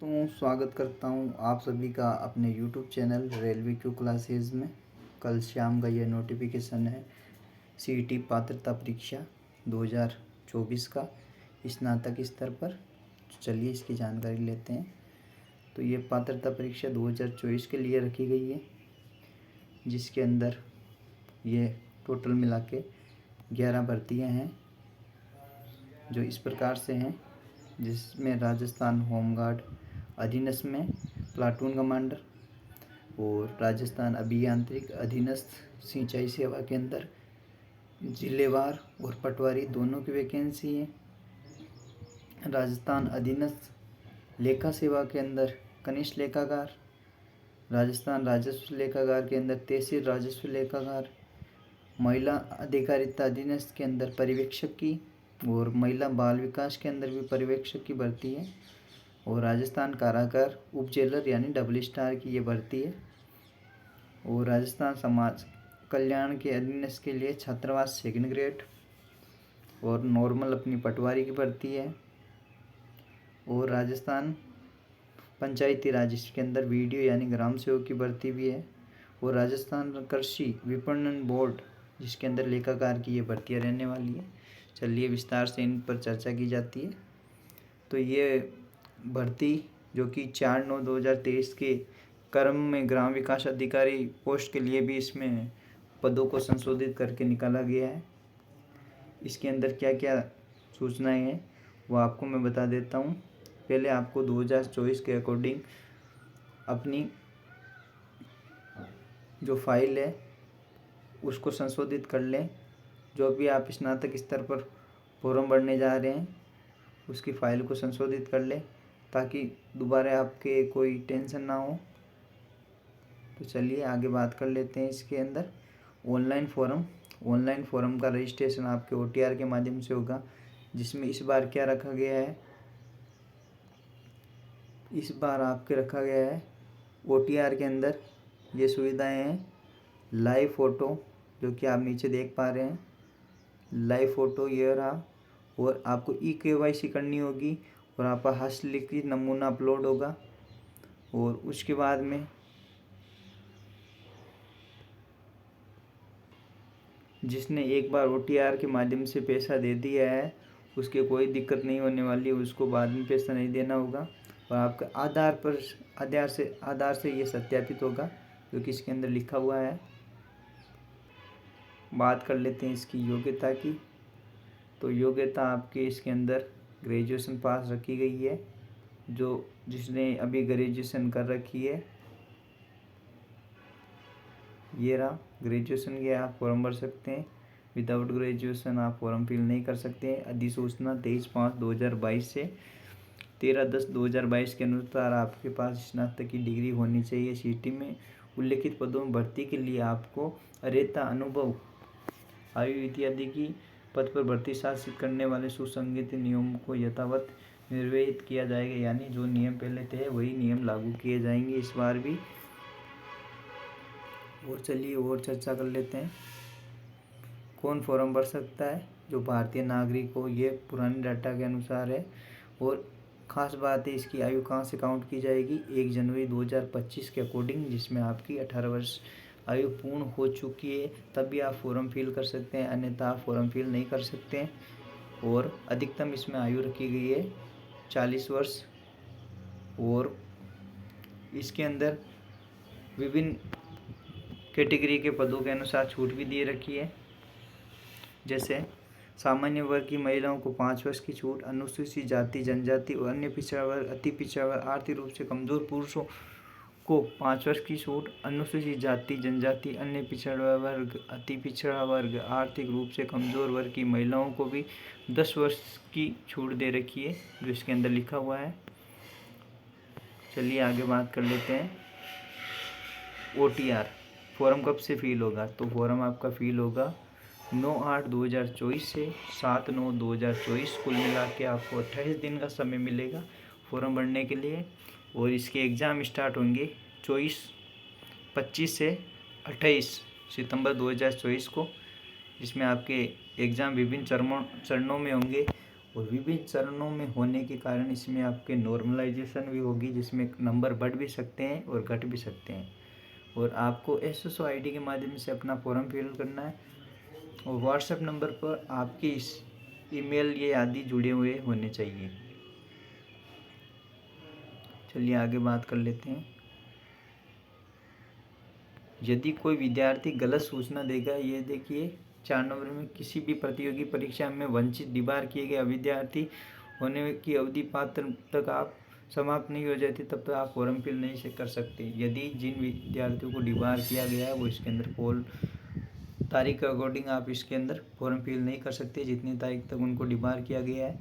तो स्वागत करता हूं आप सभी का अपने YouTube channel railway Q classes में। कल शाम का यह नोटिफिकेशन है CET पात्रता परीक्षा 2024 का स्नातक स्तर पर। चलिए इसकी जानकारी लेते हैं। तो ये पात्रता परीक्षा 2024 के लिए रखी गई है, जिसके अंदर ये टोटल मिला के 11 भर्तियाँ हैं, जो इस प्रकार से हैं, जिसमें राजस्थान होमगार्ड अधीनस्थ में प्लाटून कमांडर और राजस्थान अभियांत्रिक अधीनस्थ सिंचाई सेवा के अंदर जिलेवार और पटवारी दोनों की वैकेंसी है। राजस्थान अधीनस्थ लेखा सेवा के अंदर कनिष्ठ लेखाकार, राजस्थान राजस्व लेखाकार के अंदर तहसील राजस्व लेखाकार, महिला अधिकारिता अधीनस्थ के अंदर पर्यवेक्षक की और महिला बाल विकास के अंदर भी पर्यवेक्षक की भर्ती है। और राजस्थान कारागार उप जेलर यानी डबल स्टार की ये भर्ती है। और राजस्थान समाज कल्याण के अधीनस्थ के लिए छात्रावास 2nd ग्रेड और नॉर्मल अपनी पटवारी की भर्ती है। और राजस्थान पंचायती राज के अंदर वीडियो यानी ग्राम सेवक की भर्ती भी है। और राजस्थान कृषि विपणन बोर्ड जिसके अंदर लेखाकार की ये भर्तियाँ रहने वाली है। चलिए विस्तार से इन पर चर्चा की जाती है। तो ये भर्ती जो कि 4/9/2023 के क्रम में ग्राम विकास अधिकारी पोस्ट के लिए भी इसमें पदों को संशोधित करके निकाला गया है। इसके अंदर क्या क्या सूचनाएं हैं वो आपको मैं बता देता हूँ। पहले आपको 2024 के अकॉर्डिंग अपनी जो फाइल है उसको संशोधित कर लें। जो भी आप स्नातक स्तर पर फॉर्म भरने जा रहे हैं उसकी फ़ाइल को संशोधित कर लें, ताकि दोबारा आपके कोई टेंशन ना हो। तो चलिए आगे बात कर लेते हैं। इसके अंदर ऑनलाइन फॉर्म का रजिस्ट्रेशन आपके OTR के माध्यम से होगा, जिसमें इस बार क्या रखा गया है, इस बार आपके रखा गया है OTR के अंदर ये सुविधाएं हैं। लाइव फ़ोटो जो कि आप नीचे देख पा रहे हैं, लाइव फ़ोटो ये रहा। और आपको eKYC करनी होगी और आपका हस्तलिखित नमूना अपलोड होगा। और उसके बाद में जिसने एक बार OTR के माध्यम से पैसा दे दिया है उसके कोई दिक्कत नहीं होने वाली है, उसको बाद में पैसा नहीं देना होगा। और आपका आधार से ये सत्यापित होगा, जो कि इसके अंदर लिखा हुआ है। बात कर लेते हैं इसकी योग्यता की। तो योग्यता आपके इसके अंदर ग्रेजुएशन पास रखी गई है। जिसने अभी ग्रेजुएशन कर रखी है, ये रहा ग्रेजुएशन के आप फॉर्म भर सकते हैं। विदाउट ग्रेजुएशन आप फॉर्म फिल नहीं कर सकते हैं। अधिसूचना 23/5/2022 से 13/10/2022 के अनुसार आपके पास स्नातक की डिग्री होनी चाहिए। CET में उल्लिखित पदों में भर्ती के लिए आपको अरेता अनुभव आयु इत्यादि की पद पर भर्ती शासित करने वाले सुसंगत नियमों को यथावत निर्वहित किया जाएगा, यानी जो नियम पहले थे वही नियम लागू किए जाएंगे इस बार भी। और चलिए और चर्चा कर लेते हैं। कौन फॉर्म भर सकता है? जो भारतीय नागरिक हो, ये पुराने डाटा के अनुसार है। और ख़ास बात है इसकी आयु कहाँ से काउंट की जाएगी, 1 जनवरी 2025 के अकॉर्डिंग, जिसमें आपकी 18 वर्ष आयु पूर्ण हो चुकी है, तब भी आप फॉर्म फिल कर सकते हैं, अन्यथा आप फॉर्म फिल नहीं कर सकते हैं। और अधिकतम इसमें आयु रखी गई है 40 वर्ष। और इसके अंदर विभिन्न कैटेगरी के पदों के अनुसार छूट भी दे रखी है। जैसे सामान्य वर्ग की महिलाओं को 5 वर्ष की छूट, अनुसूचित जाति जनजाति और अन्य पिछड़ा वर्ग, अति पिछड़ा वर्ग, आर्थिक रूप से कमजोर पुरुषों को 5 वर्ष की छूट, अनुसूचित जाति जनजाति, अन्य पिछड़ा वर्ग, अति पिछड़ा वर्ग, आर्थिक रूप से कमजोर वर्ग की महिलाओं को भी 10 वर्ष की छूट दे रखी है, जो इसके अंदर लिखा हुआ है। चलिए आगे बात कर लेते हैं। OTR फॉर्म कब से फिल होगा? तो फॉर्म आपका फिल होगा 9/8/2024 से 7/9/2024। कुल मिला के आपको 28 दिन का समय मिलेगा फॉर्म भरने के लिए। और इसके एग्ज़ाम स्टार्ट होंगे 25 से 28 सितंबर 2024 को, जिसमें आपके एग्ज़ाम विभिन्न चरणों में होंगे। और विभिन्न चरणों में होने के कारण इसमें आपके नॉर्मलाइजेशन भी होगी, जिसमें नंबर बढ़ भी सकते हैं और घट भी सकते हैं। और आपको SSO ID के माध्यम से अपना फॉर्म फिल करना है और व्हाट्सएप नंबर पर आपकी इस ईमेल ये आदि जुड़े हुए होने चाहिए। चलिए आगे बात कर लेते हैं। यदि कोई विद्यार्थी गलत सूचना देगा, ये देखिए 4 नंबर में, किसी भी प्रतियोगी परीक्षा में वंचित डिबार किए गए अविद्यार्थी होने की अवधि पात्र तक आप समाप्त नहीं हो जाती तब तक आप फॉर्म फिल नहीं से कर सकते। यदि जिन विद्यार्थियों को डिबार किया गया है वो इसके अंदर पोल तारीख के अकॉर्डिंग आप इसके अंदर फॉर्म फिल नहीं कर सकते जितनी तारीख तक उनको डिबार किया गया है।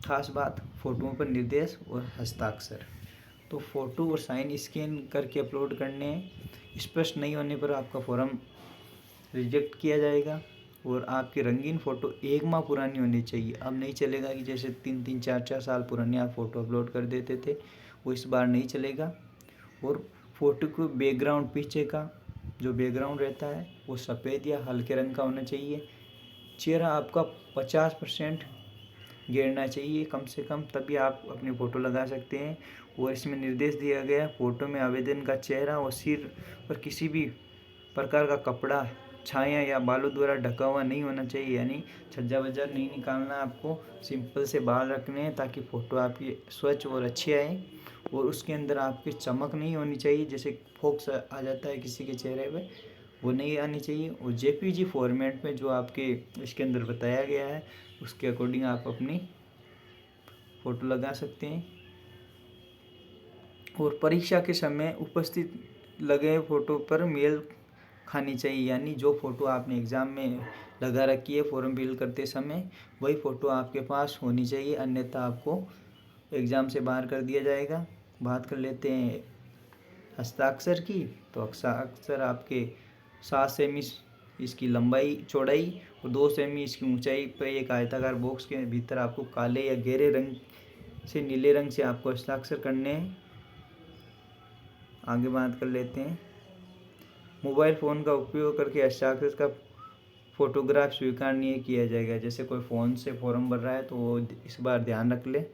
खास बात, फोटोओं पर निर्देश और हस्ताक्षर। तो फ़ोटो और साइन स्कैन करके अपलोड करने हैं। स्पष्ट नहीं होने पर आपका फॉर्म रिजेक्ट किया जाएगा। और आपकी रंगीन फ़ोटो 1 माह पुरानी होनी चाहिए। अब नहीं चलेगा कि जैसे 3-3, 4-4 साल पुरानी आप फ़ोटो अपलोड कर देते थे, वो इस बार नहीं चलेगा। और फ़ोटो को बैकग्राउंड, पीछे का जो बैकग्राउंड रहता है वो सफ़ेद या हल्के रंग का होना चाहिए। चेहरा आपका 50% घेरना चाहिए कम से कम, तभी आप अपनी फ़ोटो लगा सकते हैं। और इसमें निर्देश दिया गया, फ़ोटो में आवेदन का चेहरा और सिर पर किसी भी प्रकार का कपड़ा, छाया या बालों द्वारा ढका हुआ नहीं होना चाहिए, यानी छज्जा वज्जा नहीं निकालना। आपको सिंपल से बाल रखने हैं ताकि फ़ोटो आपकी स्वच्छ और अच्छी आए। और उसके अंदर आपकी चमक नहीं होनी चाहिए, जैसे फोक्स आ जाता है किसी के चेहरे पे, वो नहीं आनी चाहिए। और JPG फॉर्मेट में जो आपके इसके अंदर बताया गया है उसके अकॉर्डिंग आप अपनी फ़ोटो लगा सकते हैं। और परीक्षा के समय उपस्थित लगे फ़ोटो पर मेल खानी चाहिए, यानी जो फ़ोटो आपने एग्ज़ाम में लगा रखी है फॉर्म फिल करते समय वही फ़ोटो आपके पास होनी चाहिए, अन्यथा आपको एग्ज़ाम से बाहर कर दिया जाएगा। बात कर लेते हैं हस्ताक्षर की। तो हस्ताक्षर आपके 7 सेमी इसकी लंबाई चौड़ाई और 2 सेमी इसकी ऊंचाई पर एक आयताकार बॉक्स के भीतर आपको काले या गहरे रंग से नीले रंग से आपको हस्ताक्षर करने हैं। आगे बात कर लेते हैं। मोबाइल फ़ोन का उपयोग करके हस्ताक्षर का फ़ोटोग्राफ स्वीकार नहीं किया जाएगा। जैसे कोई फ़ोन से फॉर्म भर रहा है तो वो इस बार ध्यान रख ले।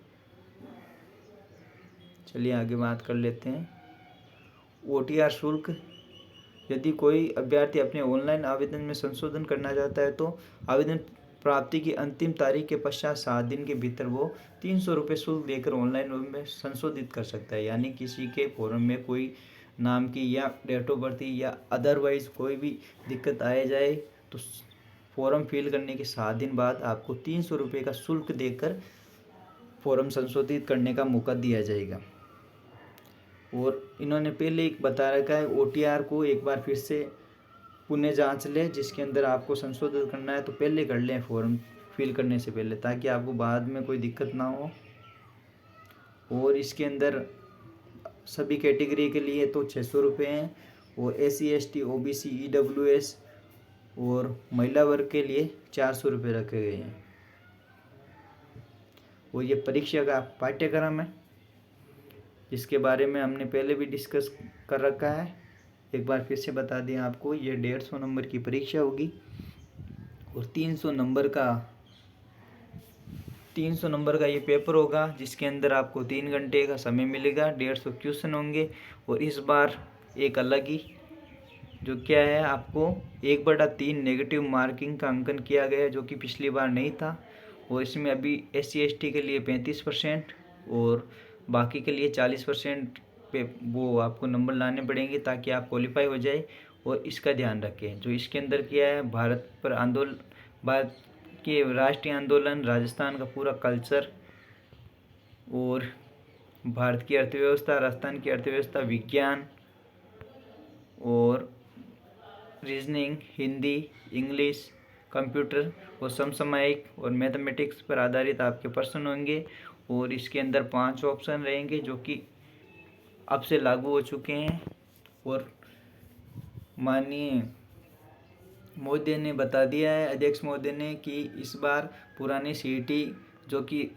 चलिए आगे बात कर लेते हैं। OTR शुल्क। यदि कोई अभ्यर्थी अपने ऑनलाइन आवेदन में संशोधन करना चाहता है तो आवेदन प्राप्ति की अंतिम तारीख के पश्चात 7 दिन के भीतर वो 300 रुपये शुल्क देकर ऑनलाइन में संशोधित कर सकता है। यानी किसी के फॉर्म में कोई नाम की या डेट ऑफ बर्थ या अदरवाइज़ कोई भी दिक्कत आ जाए तो फॉर्म फिल करने के 7 दिन बाद आपको 300 रुपये का शुल्क देकर फॉर्म संशोधित करने का मौका दिया जाएगा। और इन्होंने पहले एक बता रखा है, OTR को एक बार फिर से पुनः जांच ले, जिसके अंदर आपको संशोधित करना है तो पहले कर लें फॉर्म फिल करने से पहले, ताकि आपको बाद में कोई दिक्कत ना हो। और इसके अंदर सभी कैटेगरी के लिए तो 600 रुपये हैं और SC ST OBC EWS और महिला वर्ग के लिए 400 रुपये रखे गए हैं। और ये परीक्षा का पाठ्यक्रम है जिसके बारे में हमने पहले भी डिस्कस कर रखा है। एक बार फिर से बता दें आपको, ये 150 नंबर की परीक्षा होगी और 300 नंबर का ये पेपर होगा, जिसके अंदर आपको 3 घंटे का समय मिलेगा, 150 क्वेश्चन होंगे। और इस बार एक अलग ही जो क्या है, आपको 1/3 नेगेटिव मार्किंग का अंकन किया गया है, जो कि पिछली बार नहीं था। और इसमें अभी SC ST के लिए 35% और बाकी के लिए 40% पे वो आपको नंबर लाने पड़ेंगे ताकि आप क्वालिफाई हो जाए। और इसका ध्यान रखें, जो इसके अंदर किया है, भारत के राष्ट्रीय आंदोलन, राजस्थान का पूरा कल्चर और भारत की अर्थव्यवस्था, राजस्थान की अर्थव्यवस्था, विज्ञान और रीजनिंग, हिंदी, इंग्लिश, कंप्यूटर और समसामयिक और मैथमेटिक्स पर आधारित आपके प्रश्न होंगे। और इसके अंदर 5 ऑप्शन रहेंगे जो कि अब से लागू हो चुके हैं। और माननीय मोदी ने बता दिया है, अध्यक्ष मोदी ने, कि इस बार पुरानी CET जो कि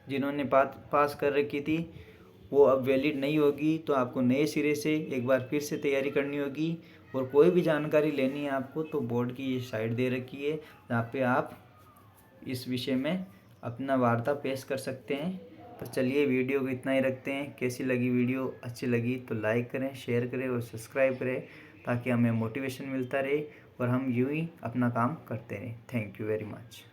जिन्होंने पास कर रखी थी वो अब वैलिड नहीं होगी, तो आपको नए सिरे से एक बार फिर से तैयारी करनी होगी। और कोई भी जानकारी लेनी है आपको तो बोर्ड की ये साइट दे रखी है, जहाँ पे आप इस विषय में अपना वार्ता पेश कर सकते हैं। तो चलिए वीडियो को इतना ही रखते हैं। कैसी लगी वीडियो, अच्छी लगी तो लाइक करें, शेयर करें और सब्सक्राइब करें, ताकि हमें मोटिवेशन मिलता रहे और हम यूं ही अपना काम करते रहें। Thank you very much.